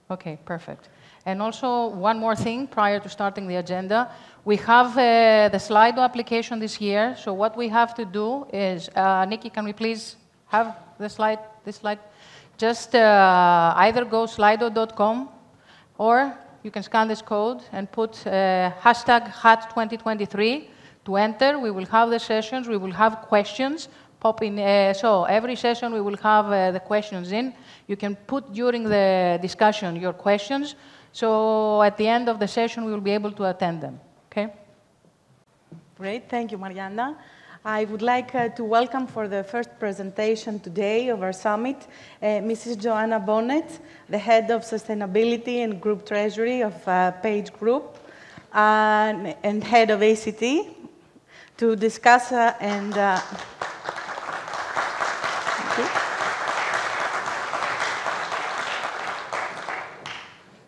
Okay, perfect. And also, one more thing prior to starting the agenda. We have the Slido application this year. So what we have to do is, Nikki, can we please have this slide? Just either go slido.com or you can scan this code and put hashtag HAT2023 to enter. We will have the sessions. We will have questions pop in. So every session we will have the questions in. You can put during the discussion your questions. So at the end of the session, we will be able to attend them. Okay? Great. Thank you, Mariana. I would like to welcome for the first presentation today of our summit, Mrs. Joanna Bonnett, the Head of Sustainability and Group Treasury of Page Group and Head of ACT, to discuss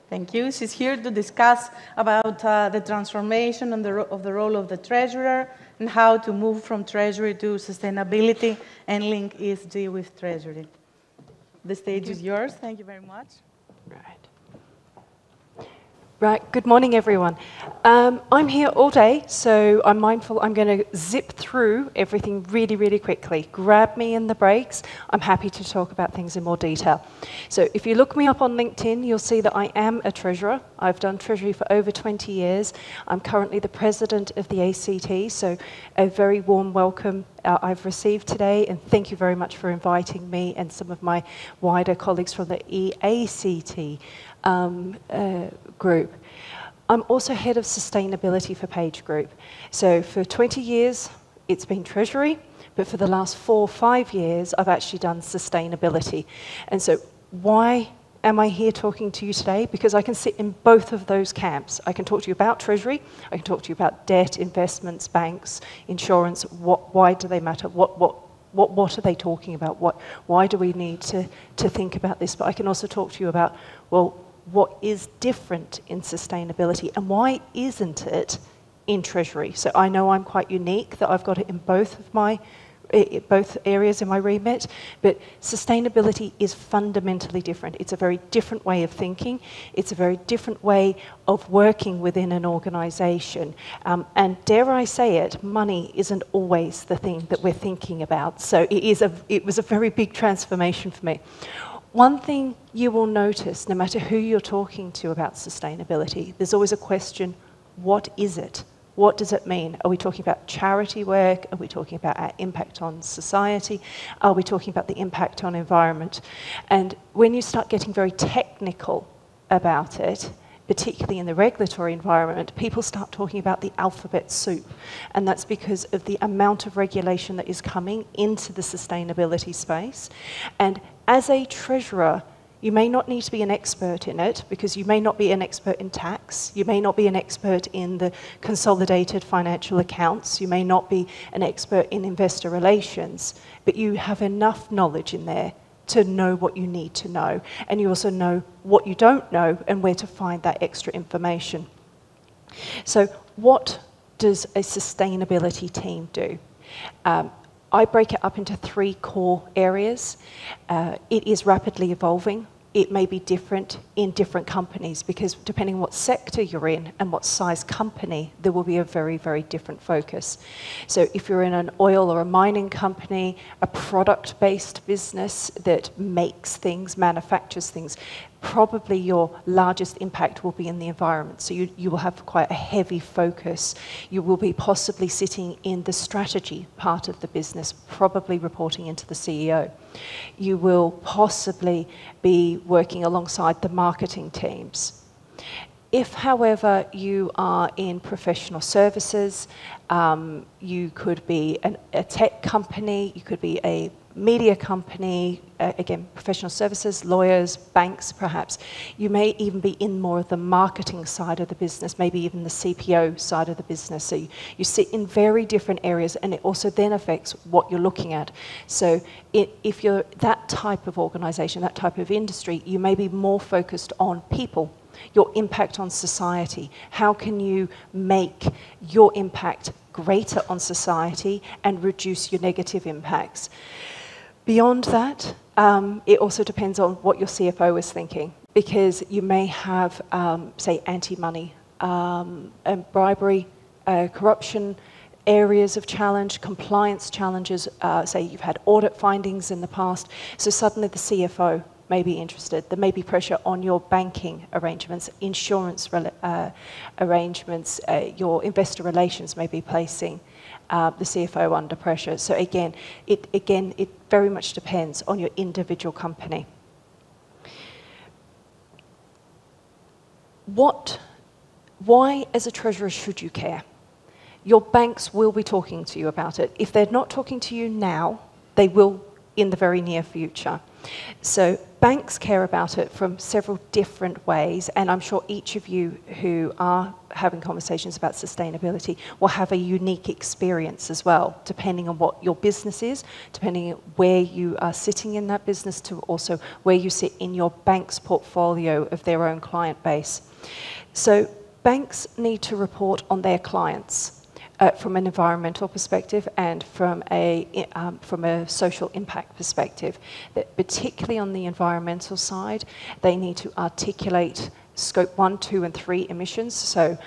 Thank you. She's here to discuss about the transformation of the role of the treasurer and how to move from treasury to sustainability and link ESG with treasury. The stage is yours. Thank you very much. Right, good morning, everyone. I'm here all day, so I'm mindful I'm going to zip through everything really, really quickly. Grab me in the breaks. I'm happy to talk about things in more detail. So if you look me up on LinkedIn, you'll see that I am a treasurer. I've done treasury for over 20 years. I'm currently the president of the ACT, so a very warm welcome I've received today, and thank you very much for inviting me and some of my wider colleagues from the EACT group. I'm also head of sustainability for Page Group. So for 20 years, it's been treasury, but for the last 4 or 5 years, I've actually done sustainability. And so why am I here talking to you today? Because I can sit in both of those camps. I can talk to you about treasury, I can talk to you about debt, investments, banks, insurance, why do they matter, what are they talking about, why do we need to think about this? But I can also talk to you about, well, what is different in sustainability and why isn't it in treasury? So I know I'm quite unique that I've got it in both areas in my remit, but sustainability is fundamentally different. It's a very different way of thinking. It's a very different way of working within an organization. And dare I say it, money isn't always the thing that we're thinking about. So it was a very big transformation for me. One thing you will notice, no matter who you're talking to about sustainability, there's always a question, what is it? What does it mean? Are we talking about charity work? Are we talking about our impact on society? Are we talking about the impact on environment? And when you start getting very technical about it, particularly in the regulatory environment, people start talking about the alphabet soup. And that's because of the amount of regulation that is coming into the sustainability space. And as a treasurer, you may not need to be an expert in it, because you may not be an expert in tax, you may not be an expert in the consolidated financial accounts, you may not be an expert in investor relations, but you have enough knowledge in there to know what you need to know. And you also know what you don't know and where to find that extra information. So what does a sustainability team do? I break it up into 3 core areas. It is rapidly evolving. It may be different in different companies, because depending on what sector you're in and what size company, there will be a very, very different focus. So if you're in an oil or a mining company, a product-based business that makes things, manufactures things, probably your largest impact will be in the environment. So you will have quite a heavy focus. You will be possibly sitting in the strategy part of the business, probably reporting into the CEO. You will possibly be working alongside the marketing teams. If, however, you are in professional services, you could be a tech company, you could be a media company, again, professional services, lawyers, banks, perhaps. You may even be in more of the marketing side of the business, maybe even the CPO side of the business. So you sit in very different areas, and it also then affects what you're looking at. So if you're that type of organization, that type of industry, you may be more focused on people, your impact on society. How can you make your impact greater on society and reduce your negative impacts? Beyond that, it also depends on what your CFO is thinking. because you may have, say, anti-money and bribery, corruption areas of challenge, compliance challenges, say you've had audit findings in the past, so suddenly the CFO may be interested. There may be pressure on your banking arrangements, insurance arrangements, your investor relations may be placing the CFO under pressure. So again, it very much depends on your individual company. Why, as a treasurer, should you care? Your banks will be talking to you about it. If they're not talking to you now, they will in the very near future. So banks care about it from several different ways, and I'm sure each of you who are having conversations about sustainability will have a unique experience as well, depending on what your business is, depending on where you are sitting in that business, to also where you sit in your bank's portfolio of their own client base. So banks need to report on their clients from an environmental perspective and from a social impact perspective. That particularly on the environmental side, they need to articulate Scope 1, 2 and 3 emissions. So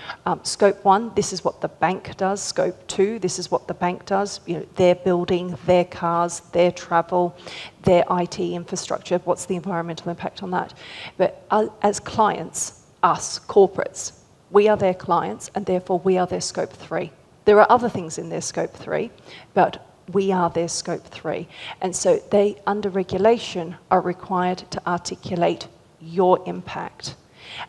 Scope 1, this is what the bank does. Scope 2, this is what the bank does. You know, their building, their cars, their travel, their IT infrastructure. What's the environmental impact on that? But as clients, us, corporates, we are their clients and therefore we are their Scope 3. There are other things in their Scope 3, but we are their Scope 3. And so they, under regulation, are required to articulate your impact.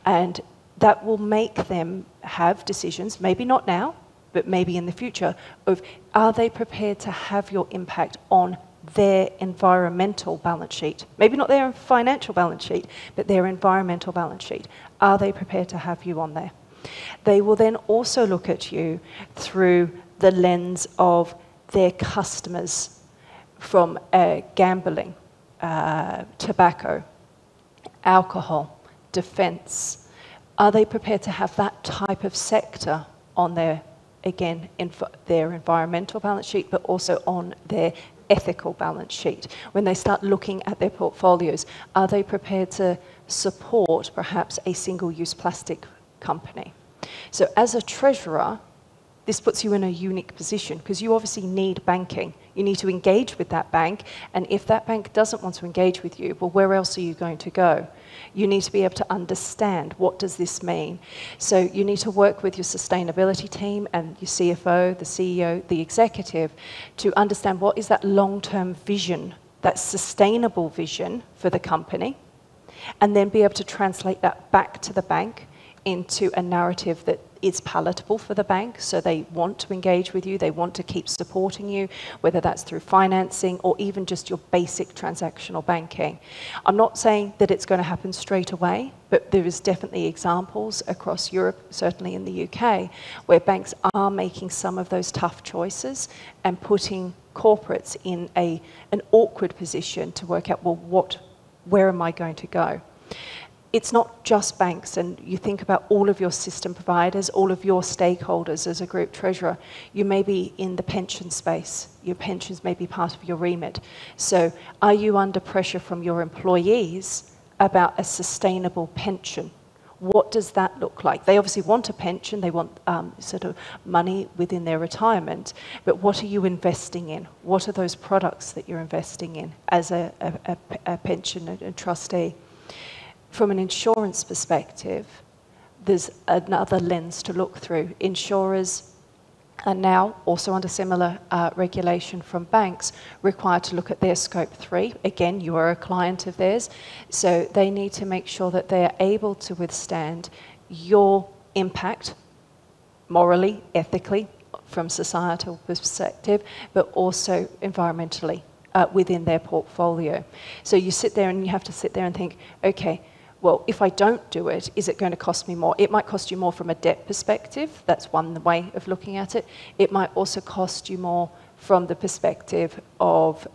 And that will make them have decisions, maybe not now, but maybe in the future, of are they prepared to have your impact on their environmental balance sheet? Maybe not their financial balance sheet, but their environmental balance sheet. Are they prepared to have you on there? They will then also look at you through the lens of their customers, from gambling, tobacco, alcohol, defence. Are they prepared to have that type of sector on their, again, their environmental balance sheet, but also on their ethical balance sheet? When they start looking at their portfolios, are they prepared to support perhaps a single-use plastic company? So as a treasurer, this puts you in a unique position because you obviously need banking. You need to engage with that bank, and if that bank doesn't want to engage with you, well, where else are you going to go? You need to be able to understand, what does this mean? So you need to work with your sustainability team and your CFO, the CEO, the executive, to understand what is that long-term vision, that sustainable vision for the company, and then be able to translate that back to the bank into a narrative that is palatable for the bank, so they want to engage with you, they want to keep supporting you, whether that's through financing or even just your basic transactional banking. I'm not saying that it's going to happen straight away, but there is definitely examples across Europe, certainly in the UK, where banks are making some of those tough choices and putting corporates in an awkward position to work out, well, where am I going to go? It's not just banks, and you think about all of your system providers, all of your stakeholders as a group treasurer. You may be in the pension space. Your pensions may be part of your remit. So are you under pressure from your employees about a sustainable pension? What does that look like? They obviously want a pension, they want sort of money within their retirement, but what are you investing in? What are those products that you're investing in as a pension and trustee? From an insurance perspective, there's another lens to look through. Insurers are now, also under similar regulation from banks, required to look at their Scope 3. Again, you are a client of theirs, so they need to make sure that they are able to withstand your impact morally, ethically, from societal perspective, but also environmentally within their portfolio. So you sit there and you have to sit there and think, okay, well, if I don't do it, is it going to cost me more? It might cost you more from a debt perspective. That's one way of looking at it. It might also cost you more from the perspective of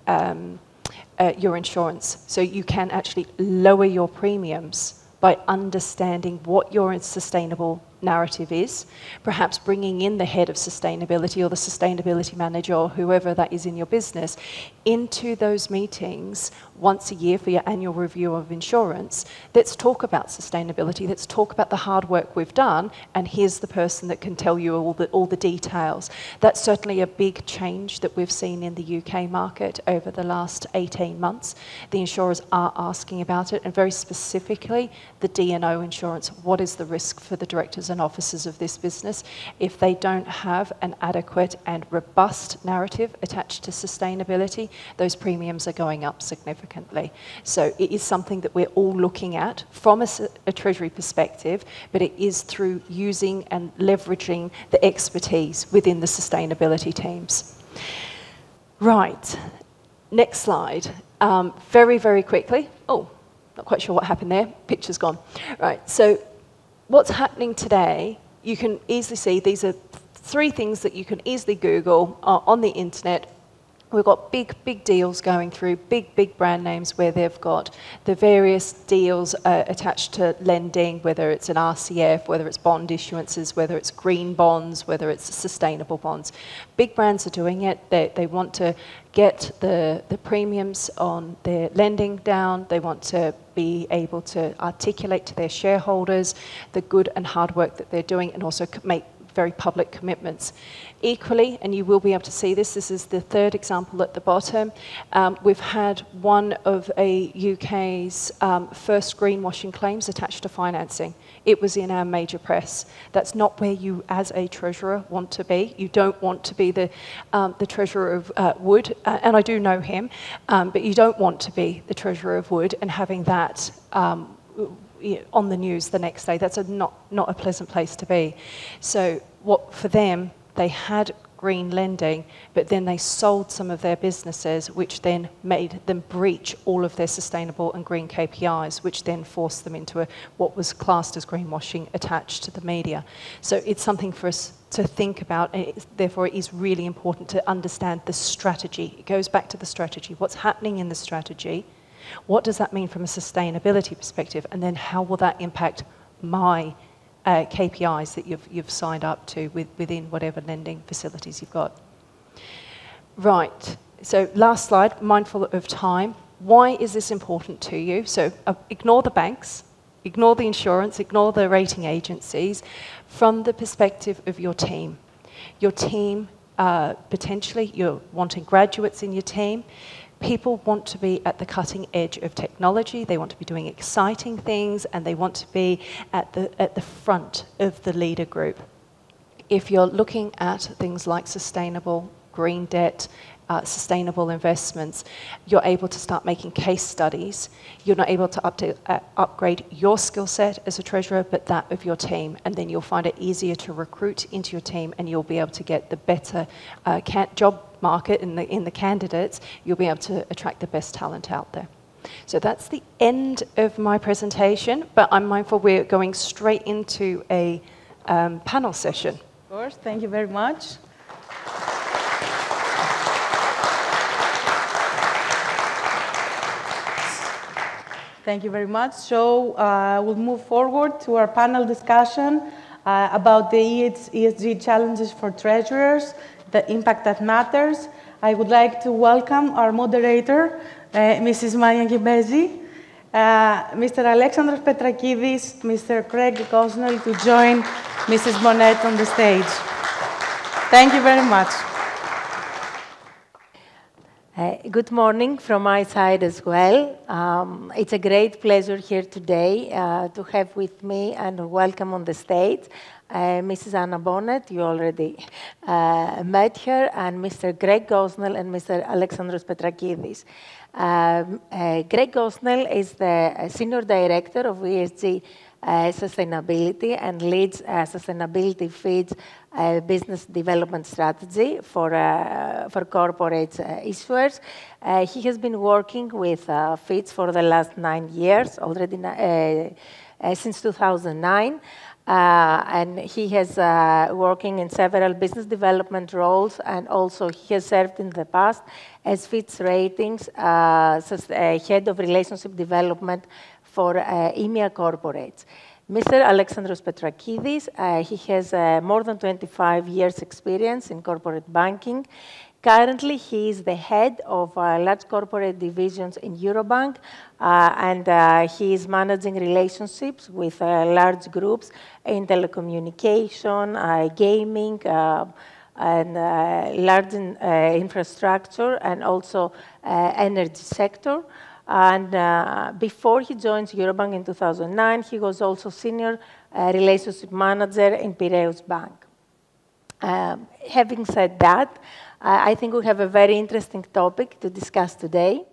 your insurance. So you can actually lower your premiums by understanding what your sustainable narrative is, perhaps bringing in the head of sustainability or the sustainability manager or whoever that is in your business into those meetings once a year for your annual review of insurance. Let's talk about sustainability. Let's talk about the hard work we've done, and here's the person that can tell you all the details. That's certainly a big change that we've seen in the UK market over the last 18 months. The insurers are asking about it, and very specifically, the D&O insurance. What is the risk for the directors and officers of this business if they don't have an adequate and robust narrative attached to sustainability? Those premiums are going up significantly. So it is something that we're all looking at from a Treasury perspective, but it is through using and leveraging the expertise within the sustainability teams. Right, next slide. Very, very quickly. Oh, not quite sure what happened there. Picture's gone. Right, so what's happening today, you can easily see these are 3 things that you can easily Google on the internet. We've got big deals going through, big brand names where they've got the various deals attached to lending, whether it's an RCF, whether it's bond issuances, whether it's green bonds, whether it's sustainable bonds. Big brands are doing it. They want to get the premiums on their lending down. They want to be able to articulate to their shareholders the good and hard work that they're doing, and also make very public commitments. Equally, and you will be able to see this is the 3rd example at the bottom, we've had one of a UK's first greenwashing claims attached to financing. It was in our major press. That's not where you as a treasurer want to be. You don't want to be the treasurer of Wood, and I do know him, but you don't want to be the treasurer of Wood and having that on the news the next day. That's not a pleasant place to be. So what for them, they had green lending, but then they sold some of their businesses, which then made them breach all of their sustainable and green KPIs, which then forced them into what was classed as greenwashing attached to the media. So it's something for us to think about, and therefore it is really important to understand the strategy. It goes back to the strategy. What's happening in the strategy? What does that mean from a sustainability perspective? And then how will that impact my KPIs that you've signed up to within whatever lending facilities you've got? Right, so last slide, mindful of time. Why is this important to you? So ignore the banks, ignore the insurance, ignore the rating agencies. From the perspective of your team, potentially you're wanting graduates in your team. People want to be at the cutting edge of technology, they want to be doing exciting things, and they want to be at the front of the leader group. If you're looking at things like sustainable green debt, sustainable investments, you're able to start making case studies. You're not able to upgrade your skill set as a treasurer, but that of your team, and then you'll find it easier to recruit into your team, and you'll be able to get the better job market in the candidates. You'll be able to attract the best talent out there. So that's the end of my presentation, but I'm mindful we're going straight into a panel session. Of course, thank you very much. Thank you very much. So we'll move forward to our panel discussion about the ESG challenges for treasurers, the impact that matters. I would like to welcome our moderator, Mrs. Mania Kimpezi, Mr. Alexandros Petrakidis, Mr. Craig Gosnell to join Mrs. Bonnett on the stage. Thank you very much. Good morning from my side as well. It's a great pleasure here today to have with me and welcome on the stage Mrs. Anna Bonnett, you already met her, and Mr. Greg Gosnell and Mr. Alexandros Petrakidis. Greg Gosnell is the Senior Director of ESG Sustainability and leads Sustainability Fitch business development strategy for corporate issuers. He has been working with Fitch for the last 9 years, already since 2009. And he has working in several business development roles, and also he has served in the past as Fitch Ratings Head of Relationship Development for EMEA corporates. Mr. Alexandros Petrakidis, he has more than 25 years experience in corporate banking. Currently, he is the head of large corporate divisions in Eurobank, and he is managing relationships with large groups in telecommunication, gaming, and large infrastructure, and also energy sector. And before he joins Eurobank in 2009, he was also senior relationship manager in Piraeus Bank. Having said that, I think we have a very interesting topic to discuss today.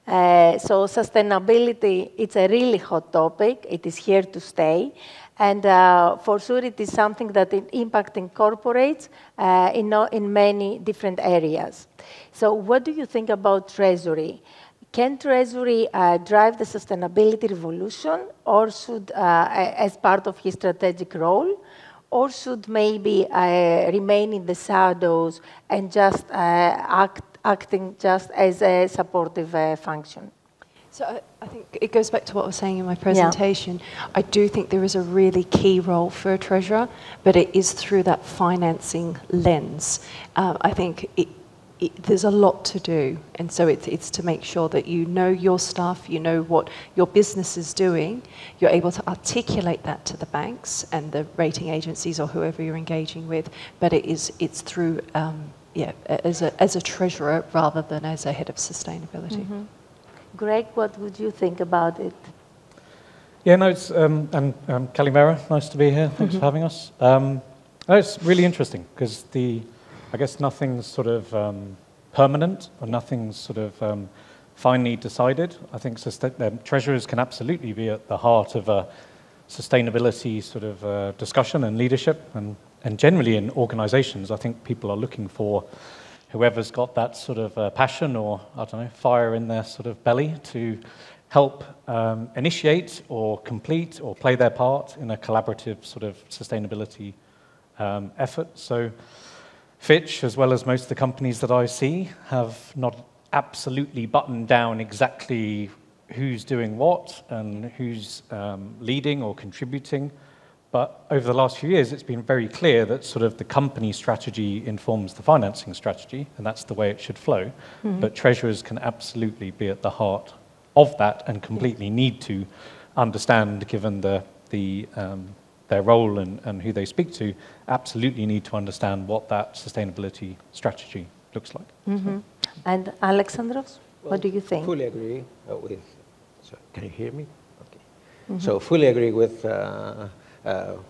So sustainability, it's a really hot topic. It is here to stay. And for sure, it is something that is impacting corporates in many different areas. So what do you think about Treasury? Can Treasury drive the sustainability revolution, or should, as part of his strategic role, or should maybe remain in the shadows and just acting just as a supportive function? So I think it goes back to what I was saying in my presentation. Yeah. I do think there is a really key role for a treasurer, but it is through that financing lens. I think there's a lot to do, and so it's to make sure that you know your stuff, you know what your business is doing, you're able to articulate that to the banks and the rating agencies or whoever you're engaging with, but it's through, as a treasurer rather than as a head of sustainability. Mm-hmm. Greg, what would you think about it? Yeah, no, it's, and Kalimera, nice to be here, thanks for having us. No, it's really interesting, because I guess nothing's sort of permanent, or nothing's sort of finally decided. I think treasurers can absolutely be at the heart of a sustainability sort of discussion and leadership, and generally in organizations, I think people are looking for whoever's got that sort of passion or, I don't know, fire in their sort of belly to help initiate or complete or play their part in a collaborative sort of sustainability effort. So Fitch, as well as most of the companies that I see, have not absolutely buttoned down exactly who's doing what and who's leading or contributing. But over the last few years, it's been very clear that sort of the company strategy informs the financing strategy, and that's the way it should flow. Mm-hmm. But treasurers can absolutely be at the heart of that and completely need to understand, given their role and who they speak to, absolutely need to understand what that sustainability strategy looks like. Mm-hmm. And Alexandros, what do you think? Fully agree with. Sorry, can you hear me? Okay. Mm-hmm. So fully agree with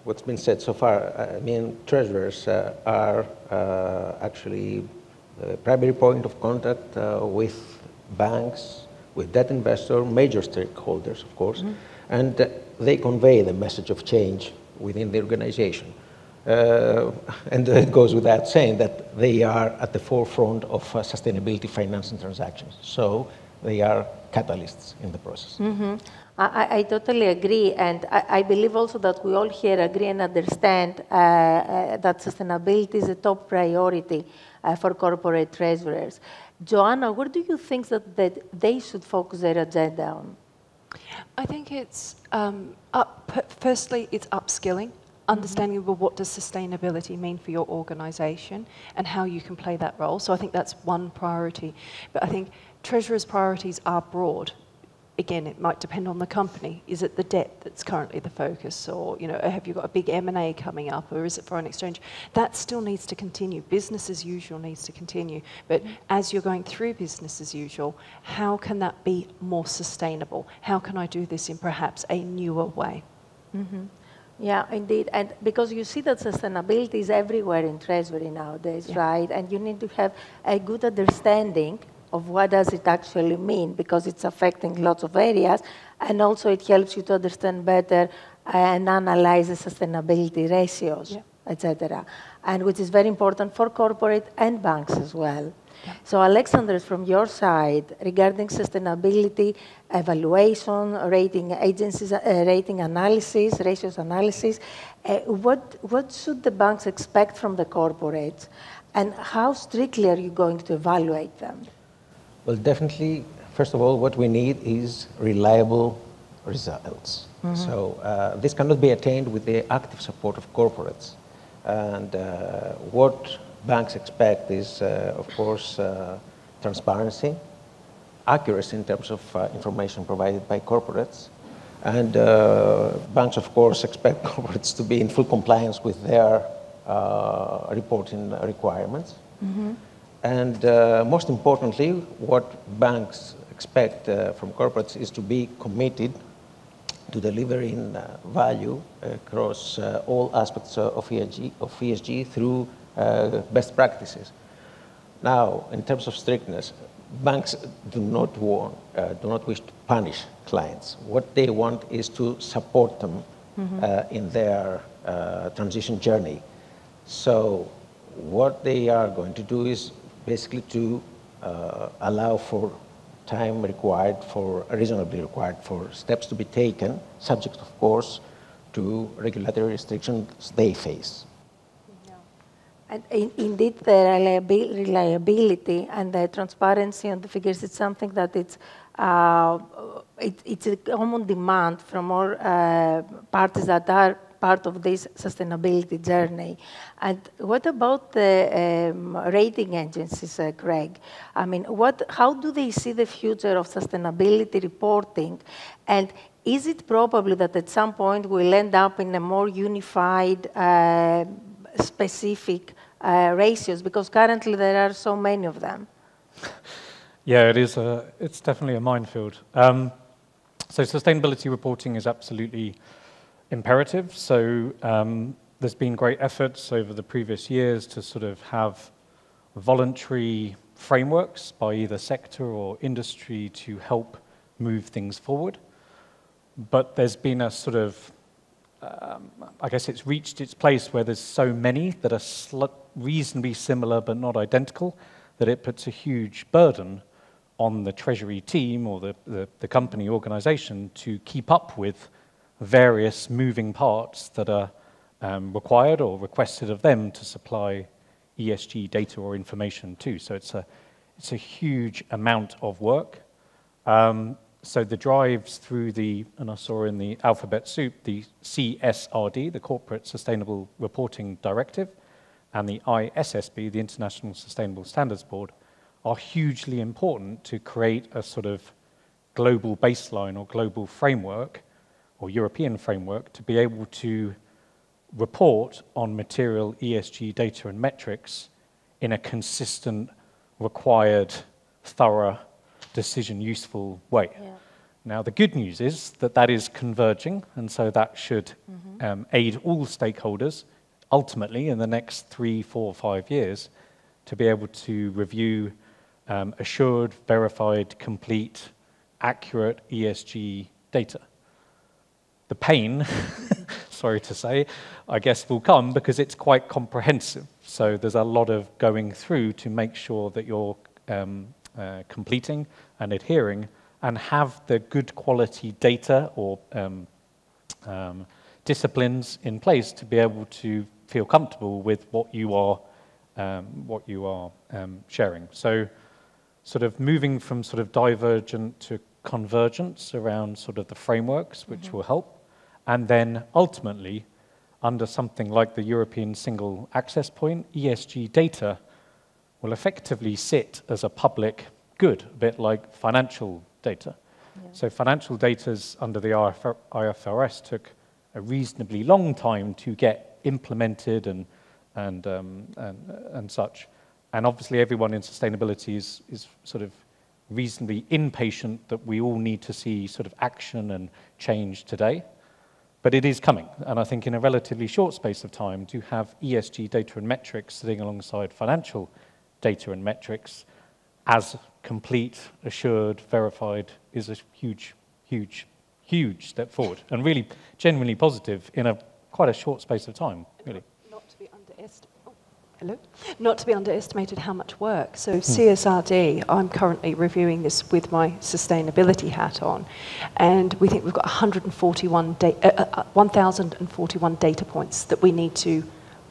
what's been said so far. I mean, treasurers are actually the primary point of contact with banks, with debt investors, major stakeholders, of course, and they convey the message of change within the organization. And it goes without saying that they are at the forefront of sustainability financing transactions. So they are catalysts in the process. Mm-hmm. I totally agree, and I believe also that we all here agree and understand that sustainability is a top priority for corporate treasurers. Joanna, where do you think that they should focus their agenda on? I think it's, firstly, it's upskilling, understanding what does sustainability mean for your organization and how you can play that role. So I think that's one priority. But I think treasurers' priorities are broad. Again, it might depend on the company. Is it the debt that's currently the focus, or have you got a big M&A coming up, or is it foreign exchange? That still needs to continue. Business as usual needs to continue. But as you're going through business as usual, how can that be more sustainable? How can I do this in perhaps a newer way? Mm-hmm. Yeah, indeed. And because you see that sustainability is everywhere in Treasury nowadays, right? And you need to have a good understanding of what does it actually mean, because it's affecting lots of areas, and also it helps you to understand better and analyze the sustainability ratios, etc., and which is very important for corporate and banks as well. Yeah. So Alexandros, from your side, regarding sustainability evaluation, rating agencies, rating analysis, ratios analysis, what should the banks expect from the corporates, and how strictly are you going to evaluate them? Well, definitely, first of all, what we need is reliable results. So this cannot be attained with the active support of corporates. And what banks expect is, of course, transparency, accuracy in terms of information provided by corporates. And banks, of course, expect corporates to be in full compliance with their reporting requirements. And most importantly, what banks expect from corporates is to be committed to delivering value across all aspects of ESG through best practices. Now, in terms of strictness, banks do not wish to punish clients. What they want is to support them in their transition journey. So what they are going to do is basically to allow for time required reasonably required for steps to be taken, subject, of course, to regulatory restrictions they face. And indeed, the reliability and the transparency on the figures is something that it's a common demand from all parties that are part of this sustainability journey. And what about the rating agencies, Greg? I mean, how do they see the future of sustainability reporting? And is it probably that at some point we'll end up in a more unified, specific ratios? Because currently there are so many of them. Yeah, it's definitely a minefield. So sustainability reporting is absolutely imperative. So there's been great efforts over the previous years to sort of have voluntary frameworks by either sector or industry to help move things forward. But there's been a sort of, I guess it's reached its place where there's so many that are reasonably similar but not identical that it puts a huge burden on the Treasury team or the company organization to keep up with various moving parts that are required or requested of them to supply ESG data or information too. So it's a huge amount of work. So the drives through and I saw in the alphabet soup, the CSRD, the Corporate Sustainable Reporting Directive, and the ISSB, the International Sustainable Standards Board, are hugely important to create a sort of global baseline or global framework or European framework to be able to report on material ESG data and metrics in a consistent, required, thorough, decision-useful way. Yeah. Now, the good news is that is converging, and so that should aid all stakeholders, ultimately, in the next 3, 4, 5 years, to be able to review assured, verified, complete, accurate ESG data. The pain, sorry to say, I guess will come because it's quite comprehensive. So there's a lot of going through to make sure that you're completing and adhering and have the good quality data or disciplines in place to be able to feel comfortable with what you are sharing. So sort of moving from sort of divergent to convergence around sort of the frameworks, which will help. And then ultimately, under something like the European Single Access Point, ESG data will effectively sit as a public good, a bit like financial data. Yeah. So financial data under the IFRS took a reasonably long time to get implemented and such. And obviously everyone in sustainability is sort of reasonably impatient that we all need to see sort of action and change today. But it is coming, and I think in a relatively short space of time to have ESG data and metrics sitting alongside financial data and metrics as complete, assured, verified is a huge, huge, huge step forward, and really genuinely positive in quite a short space of time, really. Not to be underestimated how much work. So CSRD, I'm currently reviewing this with my sustainability hat on, and we think we've got 1,041 data points that we need to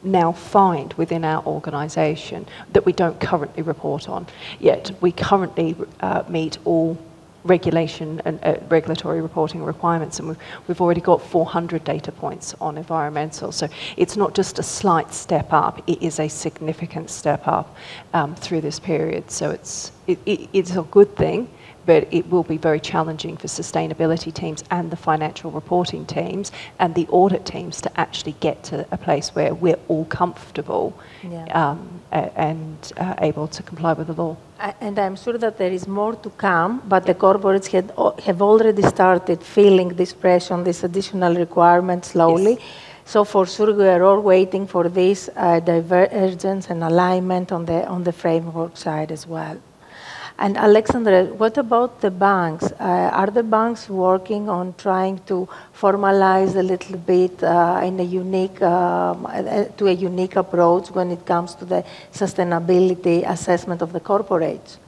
now find within our organisation that we don't currently report on. Yet we currently meet all regulation and regulatory reporting requirements, and we've already got 400 data points on environmental. So it's not just a slight step up; it is a significant step up through this period. So it's a good thing, but it will be very challenging for sustainability teams and the financial reporting teams and the audit teams to actually get to a place where we're all comfortable and able to comply with the law. And I'm sure that there is more to come, but the corporates have already started feeling this pressure on this additional requirement slowly. Yes. So for sure we are all waiting for this divergence and alignment on the framework side as well. And Alexandros, what about the banks? Are the banks working on trying to formalize a little bit in a unique approach when it comes to the sustainability assessment of the corporates?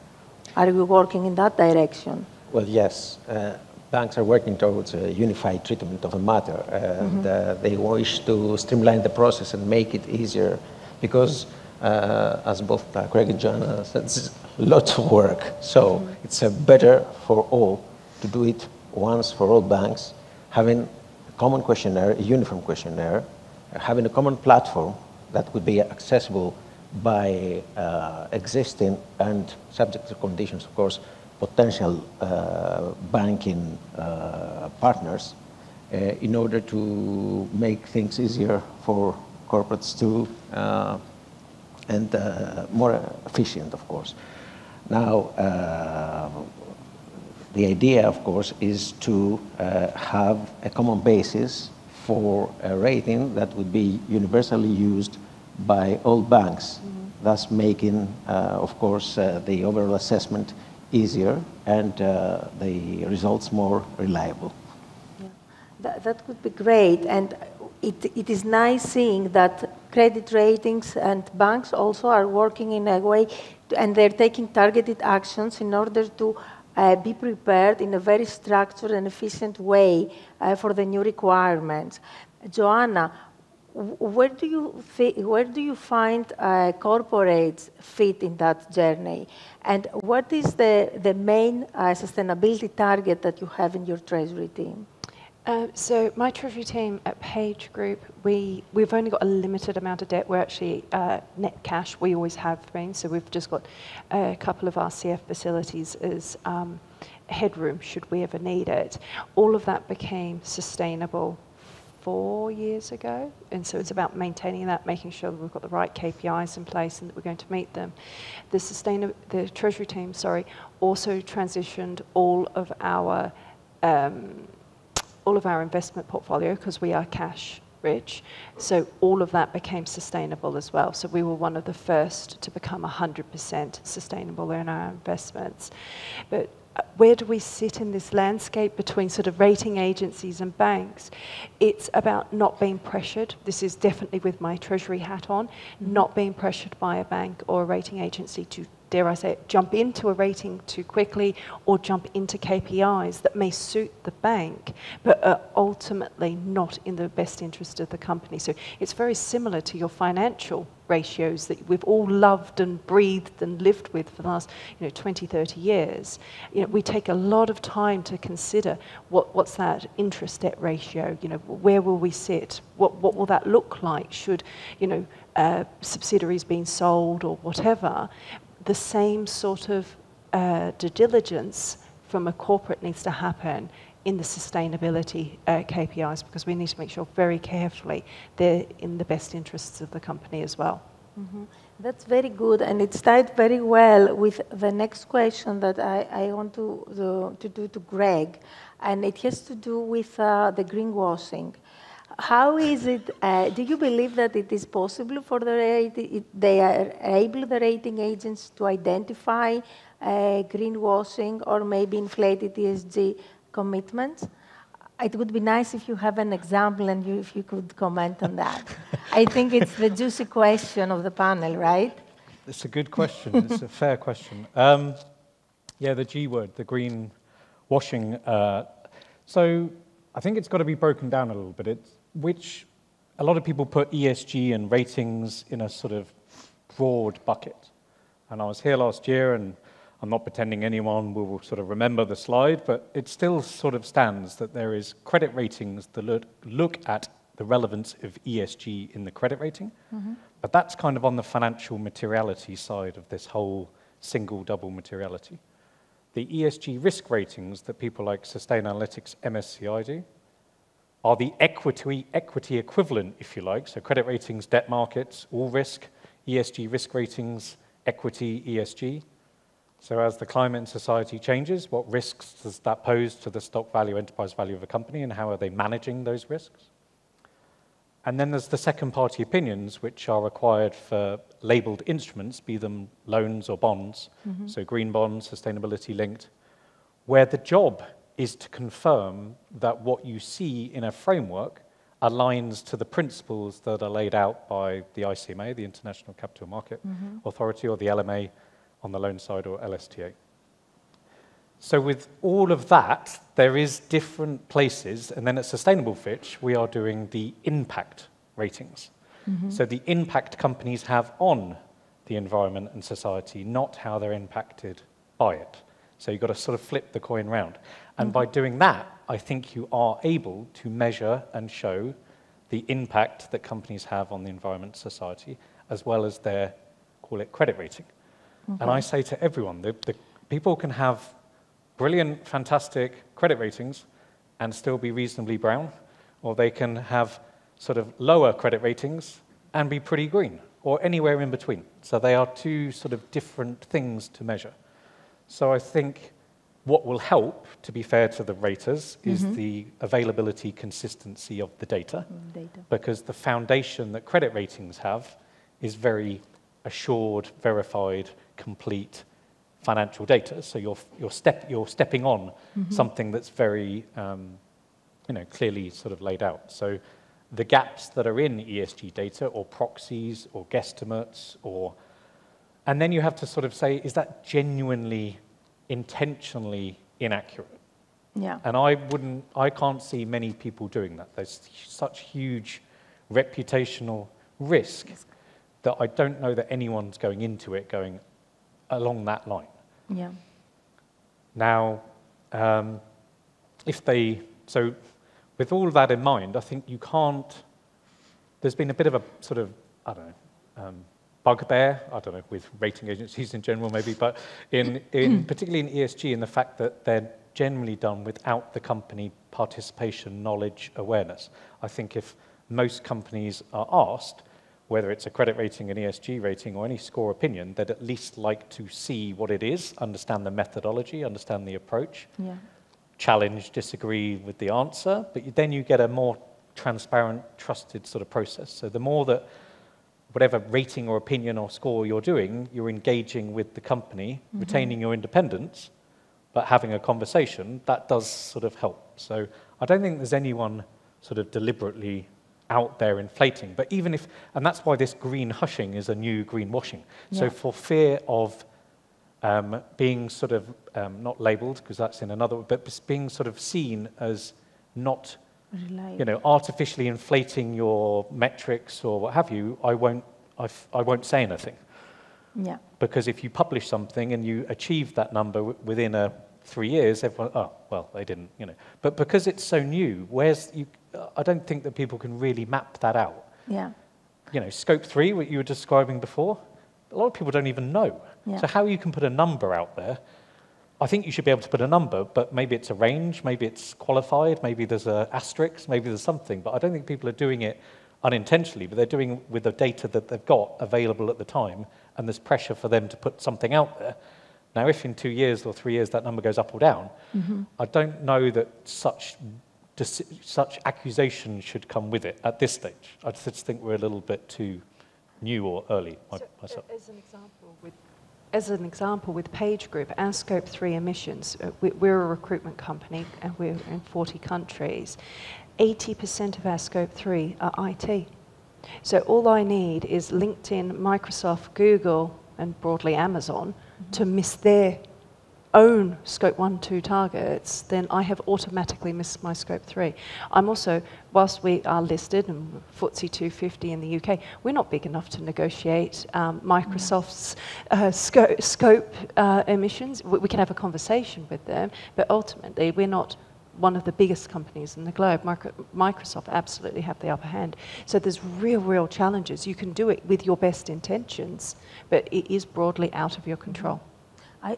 Are you working in that direction? Well, yes. Banks are working towards a unified treatment of a matter. And they wish to streamline the process and make it easier because, as both Craig and Joanna said, it's lots of work. So it's better for all to do it once for all banks, having a common questionnaire, a uniform questionnaire, having a common platform that would be accessible by existing and subject to conditions, of course, potential banking partners in order to make things easier for corporates to and more efficient, of course. Now, the idea, of course, is to have a common basis for a rating that would be universally used by all banks, thus making, of course, the overall assessment easier and the results more reliable. Yeah. That would be great. And it is nice seeing that credit ratings and banks also are working in a way, and they're taking targeted actions in order to be prepared in a very structured and efficient way for the new requirements. Joanna, where do you find corporates fit in that journey? And what is the main sustainability target that you have in your treasury team? So my treasury team at Page Group, we've only got a limited amount of debt. We're actually net cash. We always have been. So we've just got a couple of RCF facilities as headroom should we ever need it. All of that became sustainable 4 years ago, and so it's about maintaining that, making sure that we've got the right KPIs in place and that we're going to meet them. The treasury team, also transitioned all of our investment portfolio because we are cash rich. So all of that became sustainable as well. So we were one of the first to become 100% sustainable in our investments. But where do we sit in this landscape between sort of rating agencies and banks? It's about not being pressured. This is definitely with my treasury hat on, not being pressured by a bank or a rating agency to, dare I say it, jump into a rating too quickly or jump into KPIs that may suit the bank, but are ultimately not in the best interest of the company. So it's very similar to your financial ratios that we've all loved and breathed and lived with for the last 20, 30 years. We take a lot of time to consider what's that interest debt ratio, where will we sit, what will that look like should subsidiaries being sold or whatever. The same sort of due diligence from a corporate needs to happen in the sustainability KPIs, because we need to make sure very carefully they're in the best interests of the company as well. Mm-hmm. That's very good, and it's tied very well with the next question that I want to do to Greg, and it has to do with the greenwashing. How is it, do you believe that it is possible for the rating agents to identify greenwashing or maybe inflated ESG commitments? It would be nice if you have an example and if you could comment on that. I think it's the juicy question of the panel, right? It's a good question. It's a fair question. Yeah, the G word, the green washing. So I think it's got to be broken down a little bit. Which a lot of people put ESG and ratings in a sort of broad bucket. And I was here last year and I'm not pretending anyone will sort of remember the slide, but it still sort of stands that there is credit ratings that look at the relevance of ESG in the credit rating, but that's kind of on the financial materiality side of this whole single double materiality. The ESG risk ratings that people like Sustainalytics, MSCI do are the equity equivalent, if you like, so credit ratings, debt markets, all risk, ESG risk ratings, equity, ESG. So as the climate and society changes, what risks does that pose to the stock value, enterprise value of a company, and how are they managing those risks? And then there's the second-party opinions, which are required for labeled instruments, be them loans or bonds, so green bonds, sustainability-linked, where the job is to confirm that what you see in a framework aligns to the principles that are laid out by the ICMA, the International Capital Market Authority, or the LMA on the loan side, or LSTA. So with all of that, there is different places, and then at Sustainable Fitch, we are doing the impact ratings. So the impact companies have on the environment and society, not how they're impacted by it. So you've got to sort of flip the coin round. And by doing that, I think you are able to measure and show the impact that companies have on the environment and society, as well as their, call it, credit rating. And I say to everyone, the people can have brilliant, fantastic credit ratings and still be reasonably brown, or they can have sort of lower credit ratings and be pretty green, or anywhere in between. So they are two sort of different things to measure. So I think what will help, to be fair to the raters, is the availability, consistency of the data, because the foundation that credit ratings have is very assured, verified, complete financial data. So you're stepping on something that's very clearly sort of laid out. So the gaps that are in ESG data, or proxies, or guesstimates, and then you have to sort of say, is that genuinely, intentionally inaccurate? Yeah. And I can't see many people doing that. There's such huge reputational risk that I don't know that anyone's going into it going along that line. Yeah. Now, so with all of that in mind, I think you can't, there's been a bit of a sort of, I don't know, bugbear, I don't know, with rating agencies in general maybe, but particularly in ESG, in the fact that they're generally done without the company participation, knowledge, awareness. I think if most companies are asked, whether it's a credit rating, an ESG rating, or any score opinion, they'd at least like to see what it is, understand the methodology, understand the approach, challenge, disagree with the answer, but then you get a more transparent, trusted sort of process. So the more that whatever rating or opinion or score you're doing, you're engaging with the company, retaining your independence, but having a conversation, that does sort of help. So I don't think there's anyone sort of deliberately out there inflating, but even if, and that's why this green hushing is a new green washing. So for fear of being sort of not labeled, because that's in another, but being sort of seen as not, artificially inflating your metrics or what have you, I won't say anything. Yeah. Because if you publish something and you achieve that number within 3 years, everyone, oh, well, they didn't, But because it's so new, I don't think that people can really map that out. Yeah. Scope 3, what you were describing before, a lot of people don't even know. Yeah. So how you can put a number out there, I think you should be able to put a number, but maybe it's a range, maybe it's qualified, maybe there's an asterisk, maybe there's something, but I don't think people are doing it unintentionally, but they're doing it with the data that they've got available at the time, and there's pressure for them to put something out there. Now, if in 2 years or 3 years that number goes up or down, I don't know that such accusation should come with it at this stage. I just think we're a little bit too new or early myself. As an example, with Page Group, our Scope 3 emissions, we're a recruitment company and we're in 40 countries. 80% of our Scope 3 are IT. So all I need is LinkedIn, Microsoft, Google, and broadly Amazon to miss their own Scope 1, 2 targets, then I have automatically missed my Scope 3. I'm also, whilst we are listed and FTSE 250 in the UK, we're not big enough to negotiate Microsoft's scope emissions. We can have a conversation with them, but ultimately we're not one of the biggest companies in the globe. Microsoft absolutely have the upper hand. So there's real challenges. You can do it with your best intentions, but it is broadly out of your control.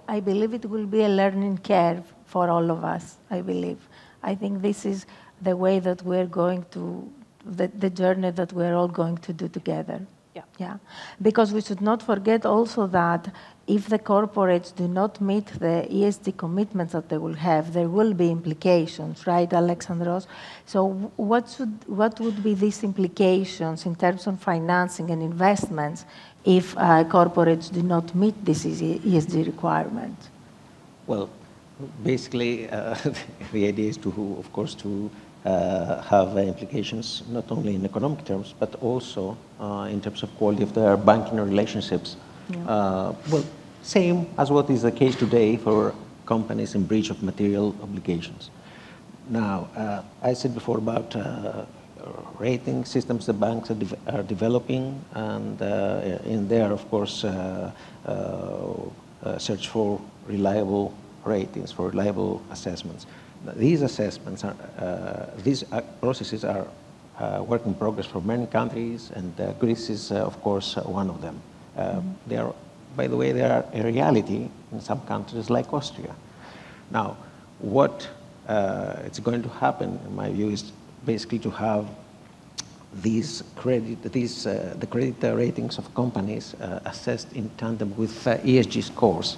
I believe it will be a learning curve for all of us, I believe. I think this is the way that we're going to, the journey that we're all going to do together. Yeah. Because we should not forget also that if the corporates do not meet the ESG commitments that they will have, there will be implications, right, Alexandros? So what would be these implications in terms of financing and investments if corporates do not meet these ESG requirements? Well, basically, the idea is to, of course, to have implications not only in economic terms, but also in terms of quality of their banking relationships. Yeah. Well, same as what is the case today for companies in breach of material obligations. Now, I said before about rating systems the banks are developing, and in there, of course, search for reliable ratings, for reliable assessments. These assessments are, these processes are work in progress for many countries, and Greece is, of course, one of them. They are, by the way, they are a reality in some countries like Austria. Now, what it's going to happen, in my view, is basically to have the credit ratings of companies assessed in tandem with ESG scores.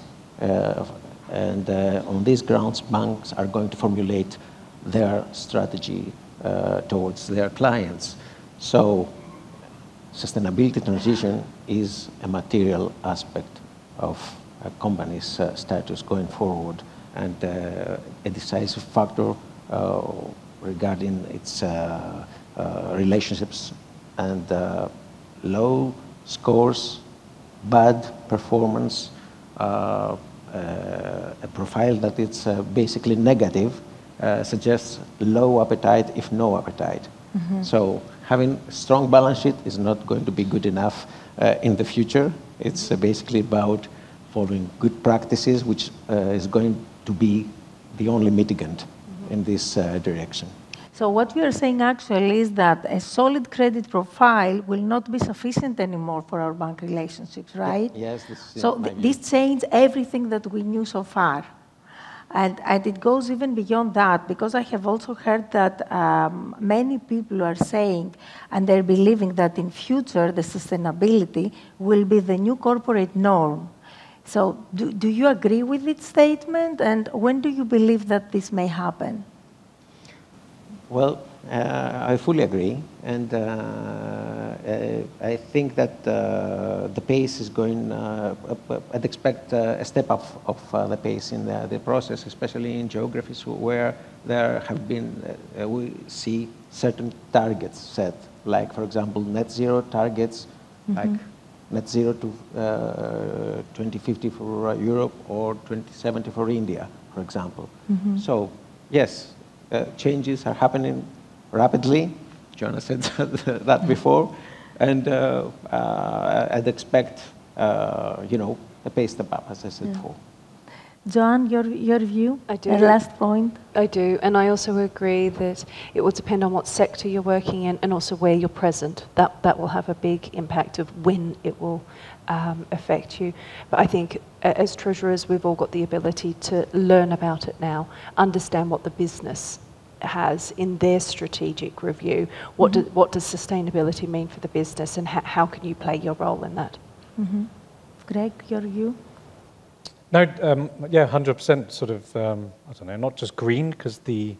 And on these grounds, banks are going to formulate their strategy towards their clients. So sustainability transition is a material aspect of a company's status going forward, and a decisive factor regarding its relationships. And low scores, bad performance, a profile that it's basically negative suggests low appetite, if no appetite. So having a strong balance sheet is not going to be good enough in the future. It's basically about following good practices, which is going to be the only mitigant in this direction. So what we are saying actually is that a solid credit profile will not be sufficient anymore for our bank relationships, right? Yes. So this changed everything that we knew so far. And it goes even beyond that, because I have also heard that many people are saying, and they're believing that in future the sustainability will be the new corporate norm. So do you agree with this statement? And when do you believe that this may happen? Well, I fully agree, and I think that the pace is going, I'd expect a step up of the pace in the process, especially in geographies where there have been, we see certain targets set, like, for example, net zero targets, like net zero to 2050 for Europe or 2070 for India, for example. So, yes, changes are happening rapidly. Joanna said that before, and I'd expect, a pace step up, as I said before. Joanne, your view? I do. The last point? I do, and I also agree that it will depend on what sector you're working in and also where you're present. That will have a big impact of when it will affect you. But I think as treasurers, we've all got the ability to learn about it now, understand what the business has in their strategic review. What does sustainability mean for the business, and how can you play your role in that? Greg, your view? No, yeah, 100% sort of, I don't know, not just green, because the,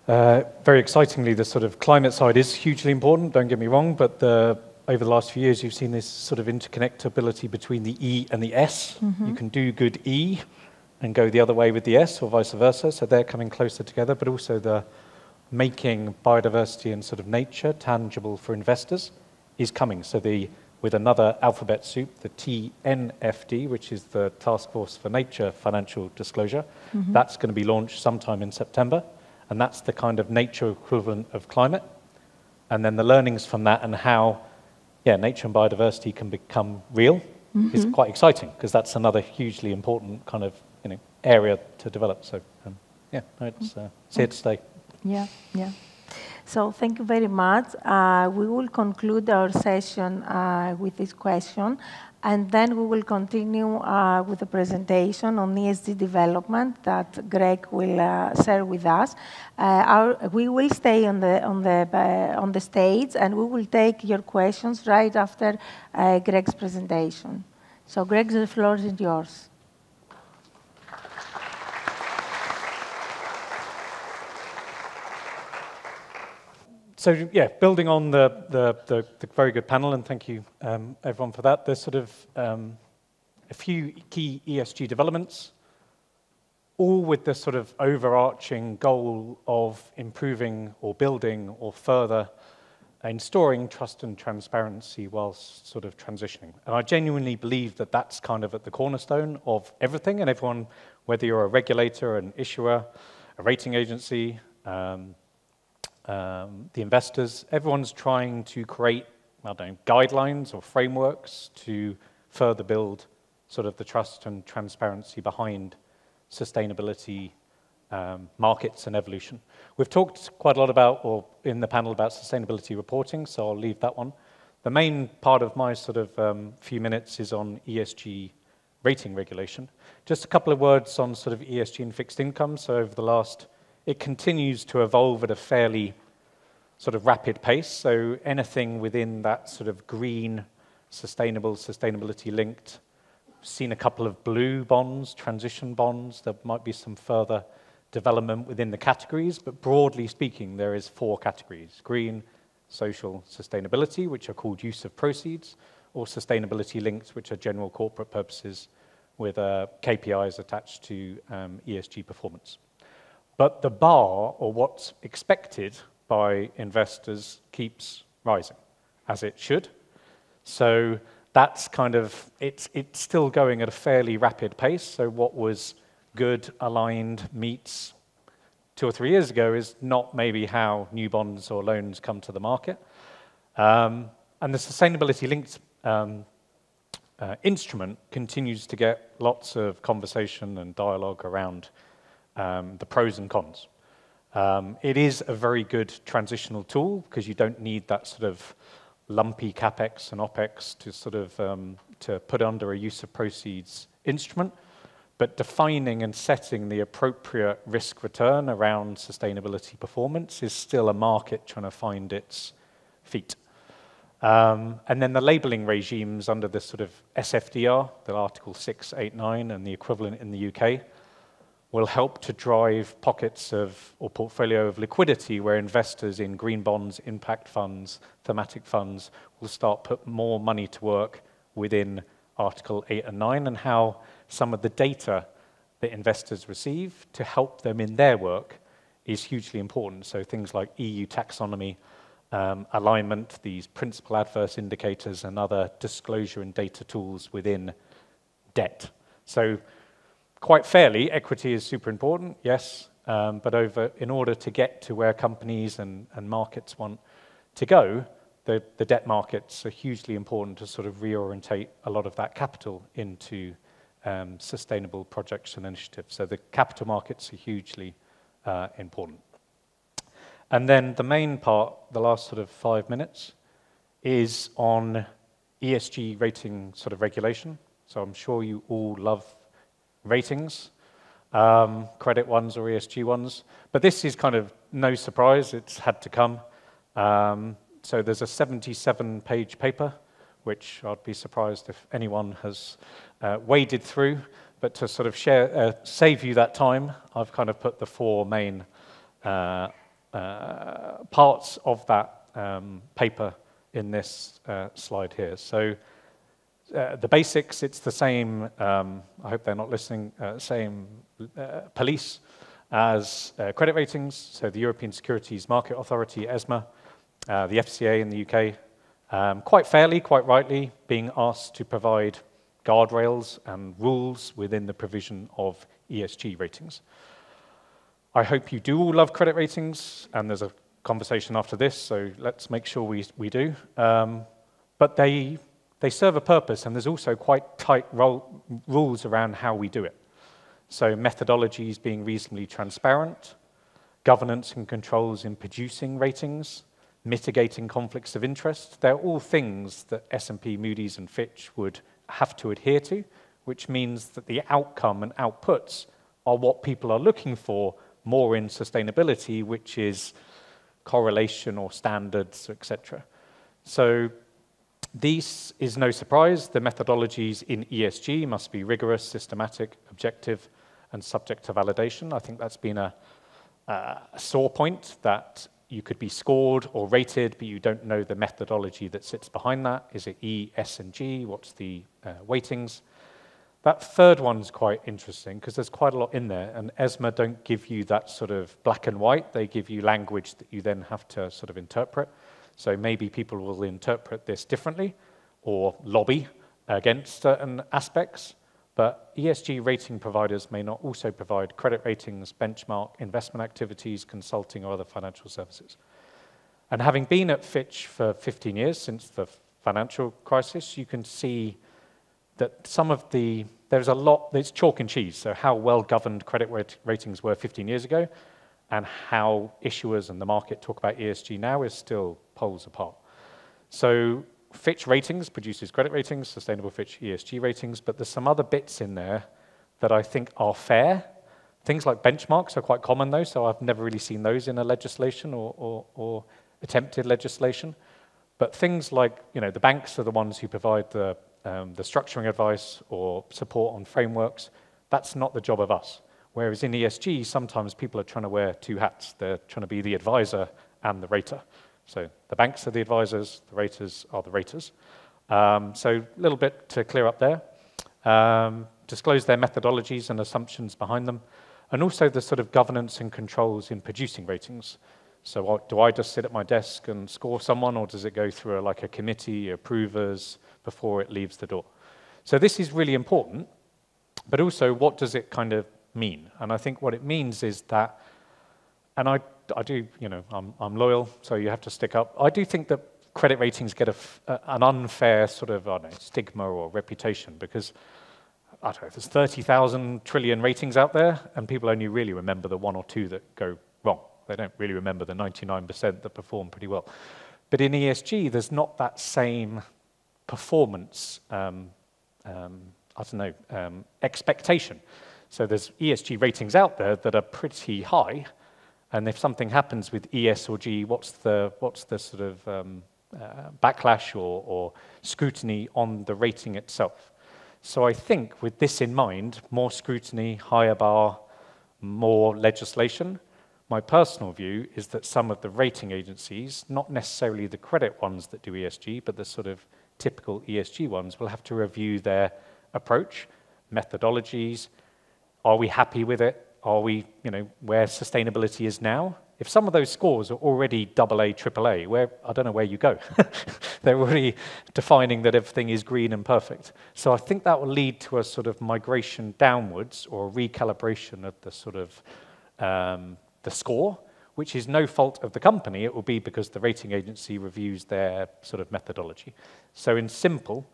very excitingly, the sort of climate side is hugely important, don't get me wrong, but over the last few years, you've seen this sort of interconnectability between the E and the S. You can do good E and go the other way with the S, or vice versa, so they're coming closer together, but also the making biodiversity and sort of nature tangible for investors is coming. So the with another alphabet soup, the TNFD, which is the Task Force for Nature Financial Disclosure. That's going to be launched sometime in September, and that's the kind of nature equivalent of climate. And then the learnings from that and how nature and biodiversity can become real is quite exciting, because that's another hugely important kind of area to develop. So it's here to stay. Yeah. So thank you very much. We will conclude our session with this question, and then we will continue with the presentation on ESG development that Greg will share with us. We will stay on the stage, and we will take your questions right after Greg's presentation. So Greg, the floor is yours. So building on the very good panel, and thank you everyone for that, there's sort of a few key ESG developments, all with the sort of overarching goal of improving or building or further storing trust and transparency whilst sort of transitioning. And I genuinely believe that that's kind of at the cornerstone of everything, and everyone, whether you're a regulator, an issuer, a rating agency, the investors, everyone's trying to create, guidelines or frameworks to further build sort of the trust and transparency behind sustainability markets and evolution. We've talked quite a lot about, or in the panel, about sustainability reporting, so I'll leave that one. The main part of my sort of few minutes is on ESG rating regulation. Just a couple of words on sort of ESG and fixed income. So over the last, it continues to evolve at a fairly sort of rapid pace. So anything within that sort of green, sustainability linked, seen a couple of blue bonds, transition bonds. There might be some further development within the categories, but broadly speaking, there is 4 categories: green, social, sustainability, which are called use of proceeds, or sustainability linked, which are general corporate purposes with KPIs attached to ESG performance. But the bar, or what's expected by investors, keeps rising, as it should. So that's kind of, it's still going at a fairly rapid pace. So what was good, aligned, meets 2 or 3 years ago is not maybe how new bonds or loans come to the market. And the sustainability-linked instrument continues to get lots of conversation and dialogue around the pros and cons. It is a very good transitional tool because you don't need that sort of lumpy capex and opex to sort of to put under a use of proceeds instrument. But defining and setting the appropriate risk return around sustainability performance is still a market trying to find its feet. And then the labeling regimes under this sort of SFDR, the Article 6, 8, 9, and the equivalent in the UK, will help to drive pockets of, or portfolio of liquidity where investors in green bonds, impact funds, thematic funds will start put more money to work within Article 8 and 9, and how some of the data that investors receive to help them in their work is hugely important. So things like EU taxonomy, alignment, these principal adverse indicators, and other disclosure and data tools within debt. So quite fairly, equity is super important, yes, but in order to get to where companies and markets want to go, the debt markets are hugely important to sort of reorientate a lot of that capital into sustainable projects and initiatives. So the capital markets are hugely important. And then the main part, the last sort of 5 minutes, is on ESG rating sort of regulation. So I'm sure you all love ratings, credit ones or ESG ones. But this is kind of no surprise, it's had to come. So there's a 77-page paper, which I'd be surprised if anyone has waded through. But to sort of save you that time, I've kind of put the 4 main parts of that paper in this slide here. So the basics, it's the same, I hope they're not listening, same police as credit ratings. So the European Securities Market Authority, ESMA, the FCA in the UK, quite fairly, quite rightly, being asked to provide guardrails and rules within the provision of ESG ratings. I hope you do all love credit ratings, and there's a conversation after this, so let's make sure we do. But they serve a purpose, and there's also quite tight rules around how we do it. So methodologies being reasonably transparent, governance and controls in producing ratings, mitigating conflicts of interest. They're all things that S&P, Moody's, and Fitch would have to adhere to, which means that the outcome and outputs are what people are looking for more in sustainability, which is correlation or standards, etc. So this is no surprise. The methodologies in ESG must be rigorous, systematic, objective, and subject to validation. I think that's been a sore point, that you could be scored or rated, but you don't know the methodology that sits behind that. Is it E, S, and G? What's the weightings? That third one's quite interesting because there's quite a lot in there, and ESMA don't give you that sort of black and white. They give you language that you then have to sort of interpret. So maybe people will interpret this differently or lobby against certain aspects, but ESG rating providers may not also provide credit ratings, benchmark, investment activities, consulting, or other financial services. And having been at Fitch for 15 years, since the financial crisis, you can see that there's a lot, it's chalk and cheese, so how well-governed credit ratings were 15 years ago and how issuers and the market talk about ESG now is still poles apart. So Fitch Ratings produces credit ratings, Sustainable Fitch ESG ratings, but there's some other bits in there that I think are fair. Things like benchmarks are quite common though, so I've never really seen those in a legislation or attempted legislation. But things like, the banks are the ones who provide the structuring advice or support on frameworks. That's not the job of us. Whereas in ESG, sometimes people are trying to wear two hats. They're trying to be the advisor and the rater. So the banks are the advisors, the raters are the raters. So a little bit to clear up there. Disclose their methodologies and assumptions behind them, and also the sort of governance and controls in producing ratings. So do I just sit at my desk and score someone, or does it go through like a committee, approvers, before it leaves the door? So this is really important, but also what does it kind of mean? And I think what it means is that, and I do, I'm loyal, so you have to stick up. I do think that credit ratings get an unfair sort of, stigma or reputation because, I don't know, there's 30,000 trillion ratings out there, and people only really remember the one or two that go wrong. They don't really remember the 99% that perform pretty well. But in ESG, there's not that same performance, expectation. So there's ESG ratings out there that are pretty high, and if something happens with ES or G, what's the sort of backlash or scrutiny on the rating itself? So I think with this in mind, more scrutiny, higher bar, more legislation. My personal view is that some of the rating agencies, not necessarily the credit ones that do ESG, but the sort of typical ESG ones, will have to review their approach, methodologies. Are we happy with it? Are we, where sustainability is now? If some of those scores are already AA, AAA, I don't know where you go. They're already defining that everything is green and perfect. So I think that will lead to a sort of migration downwards or a recalibration of the sort of the score, which is no fault of the company. It will be because the rating agency reviews their sort of methodology. So in simple,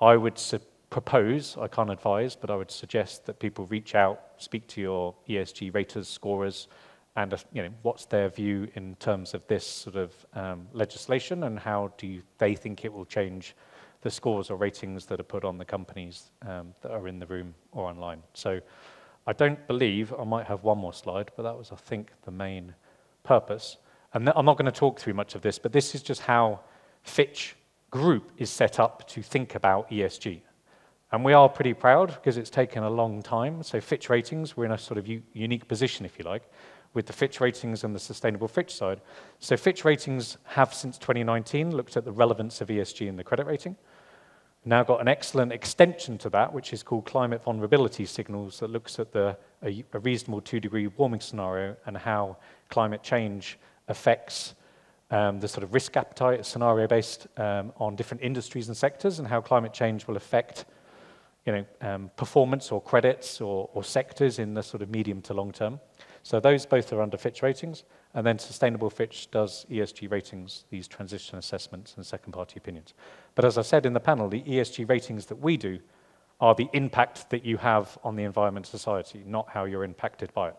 I would propose, I can't advise, but I would suggest that people reach out, speak to your ESG raters, scorers, and what's their view in terms of this sort of legislation, and how do they think it will change the scores or ratings that are put on the companies that are in the room or online. So I don't believe, I might have one more slide, but that was, I think, the main purpose. And I'm not going to talk through much of this, but this is just how Fitch Group is set up to think about ESG. And we are pretty proud because it's taken a long time. So Fitch Ratings, we're in a sort of unique position, if you like, with the Fitch Ratings and the Sustainable Fitch side. So Fitch Ratings have, since 2019, looked at the relevance of ESG in the credit rating. Now got an excellent extension to that, which is called Climate Vulnerability Signals, that looks at a reasonable 2-degree warming scenario and how climate change affects the sort of risk appetite, scenario-based on different industries and sectors, and how climate change will affect performance or credits or sectors in the sort of medium to long term. So those both are under Fitch ratings, and then Sustainable Fitch does ESG ratings, these transition assessments and second-party opinions. But as I said in the panel, the ESG ratings that we do are the impact that you have on the environment society, not how you're impacted by it.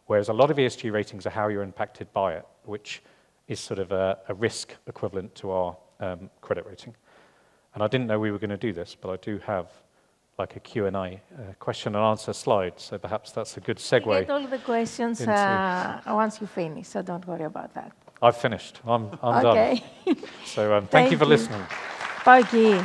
Whereas a lot of ESG ratings are how you're impacted by it, which is sort of a risk equivalent to our credit rating. And I didn't know we were going to do this, but I do have like a Q&A, question and answer slide, so perhaps that's a good segue. You get all the questions once you finish, so don't worry about that. I've finished. I'm okay. done. So thank you for listening. Thank you.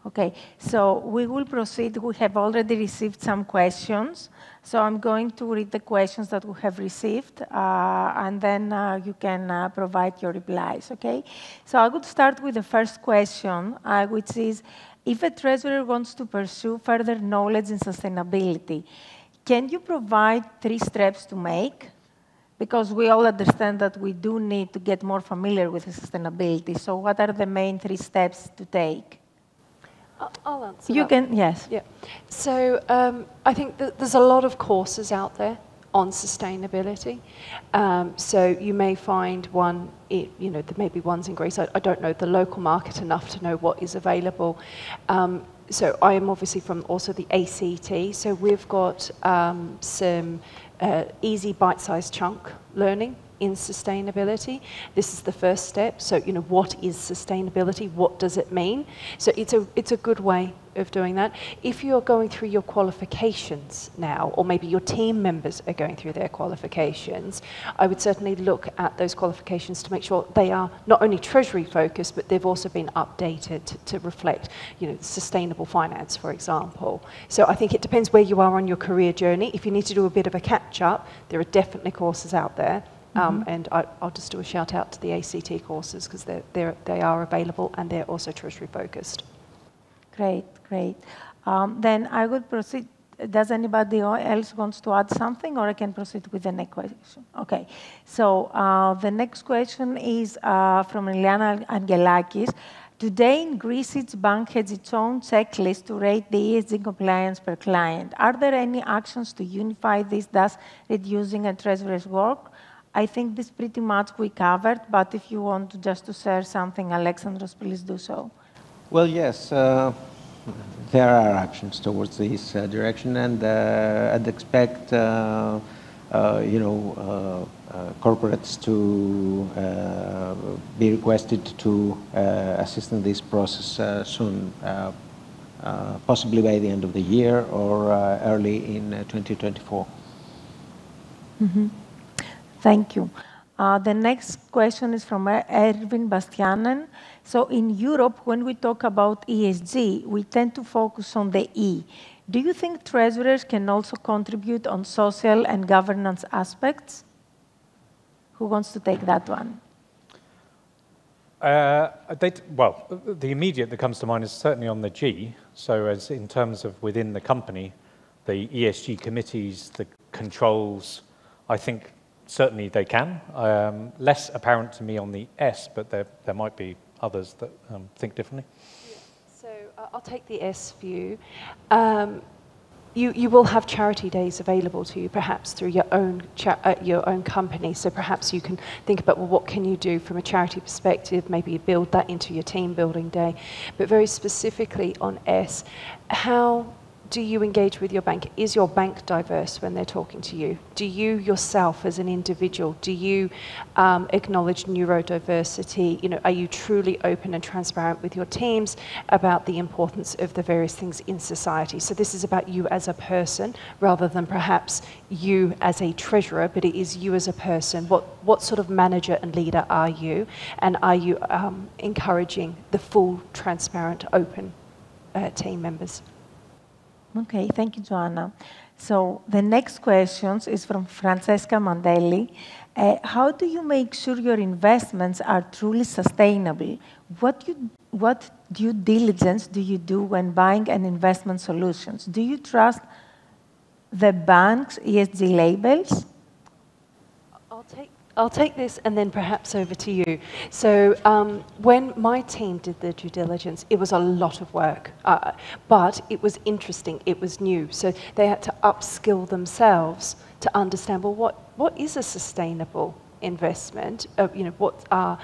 Okay, so we will proceed. We have already received some questions. So I'm going to read the questions that we have received, and then you can provide your replies, okay? So I would start with the first question, which is, if a treasurer wants to pursue further knowledge in sustainability, can you provide 3 steps to make? Because we all understand that we do need to get more familiar with sustainability. So what are the main 3 steps to take? I'll answer You that. can, yes. Yeah. So I think that there's a lot of courses out there on sustainability. So you may find one, there may be ones in Greece. I don't know the local market enough to know what is available. So I am obviously from also the ACT. So we've got some easy bite-sized chunk learning in sustainability. This is the first step. So, what is sustainability? What does it mean? So it's a good way of doing that. If you're going through your qualifications now, or maybe your team members are going through their qualifications, I would certainly look at those qualifications to make sure they are not only treasury focused, but they've also been updated to reflect, sustainable finance, for example. So I think it depends where you are on your career journey. If you need to do a bit of a catch up, there are definitely courses out there. And I'll just do a shout out to the ACT courses because they are available and they're also treasury focused. Great, great. Then I would proceed. Does anybody else wants to add something, or I can proceed with the next question? Okay. So the next question is from Liliana Angelakis. Today in Greece, each bank has its own checklist to rate the ESG compliance per client. Are there any actions to unify this, thus reducing a treasurer's work? I think this pretty much we covered, but if you want to share something, Alexandros, please do so. Well, yes, there are actions towards this direction, and I'd expect, corporates to be requested to assist in this process soon, possibly by the end of the year or early in 2024. Mm-hmm. Thank you. The next question is from Erwin Bastianen. So in Europe, when we talk about ESG, we tend to focus on the E. Do you think treasurers can also contribute on social and governance aspects? Who wants to take that one? Well, the immediate that comes to mind is certainly on the G. So as in terms of within the company, the ESG committees, the controls, I think certainly they can. Less apparent to me on the S, but there might be others that think differently. Yeah. So I'll take the S view. You will have charity days available to you, perhaps through your own company. So perhaps you can think about, well, what can you do from a charity perspective? Maybe you build that into your team building day. But very specifically on S, how do you engage with your bank? Is your bank diverse when they're talking to you? Do you yourself as an individual, do you acknowledge neurodiversity? Are you truly open and transparent with your teams about the importance of the various things in society? So this is about you as a person rather than perhaps you as a treasurer, but it is you as a person. What sort of manager and leader are you? And are you encouraging the full, transparent, open team members? Okay, thank you, Joanna. So the next question is from Francesca Mandelli. How do you make sure your investments are truly sustainable? What due diligence do you do when buying an investment solutions? Do you trust the bank's ESG labels? I'll take this and then perhaps over to you. So when my team did the due diligence, it was a lot of work, but it was interesting, it was new. So they had to upskill themselves to understand, well, what is a sustainable investment? What are,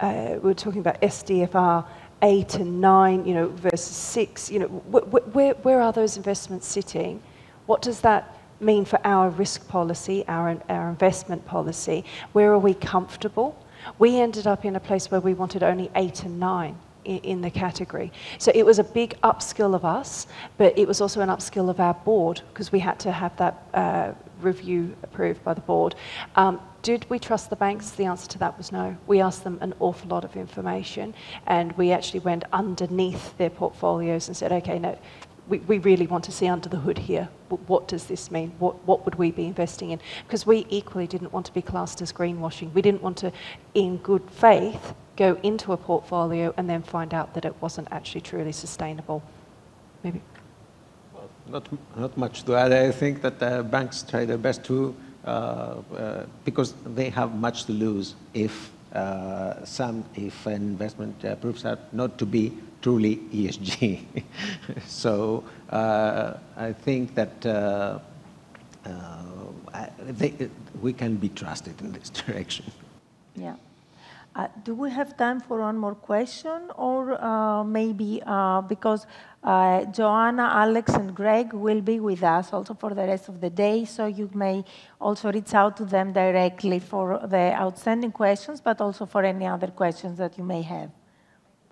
we're talking about SDFR 8 and 9, versus 6, where are those investments sitting? What does that mean for our risk policy, our investment policy? Where are we comfortable? We ended up in a place where we wanted only 8 and 9 in the category. So it was a big upskill of us, but it was also an upskill of our board because we had to have that review approved by the board. Did we trust the banks? The answer to that was no. We asked them an awful lot of information, and we actually went underneath their portfolios and said, okay, no, we really want to see under the hood here. What does this mean? What would we be investing in? Because we equally didn't want to be classed as greenwashing. We didn't want to, in good faith, go into a portfolio and then find out that it wasn't actually truly sustainable. Maybe. Well, not much to add. I think that banks try their best to, because they have much to lose if an investment proves out not to be truly ESG. So I think that we can be trusted in this direction. Yeah. Do we have time for one more question? Or maybe because Joanna, Alex, and Greg will be with us also for the rest of the day, so you may also reach out to them directly for the outstanding questions, but also for any other questions that you may have.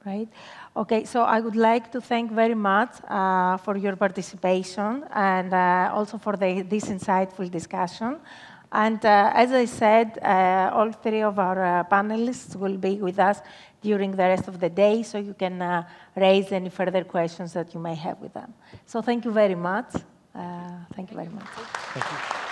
Right? Okay, so I would like to thank very much for your participation and also for this insightful discussion. And as I said, all three of our panelists will be with us during the rest of the day, so you can raise any further questions that you may have with them. So thank you very much. Thank you very much. Thank you.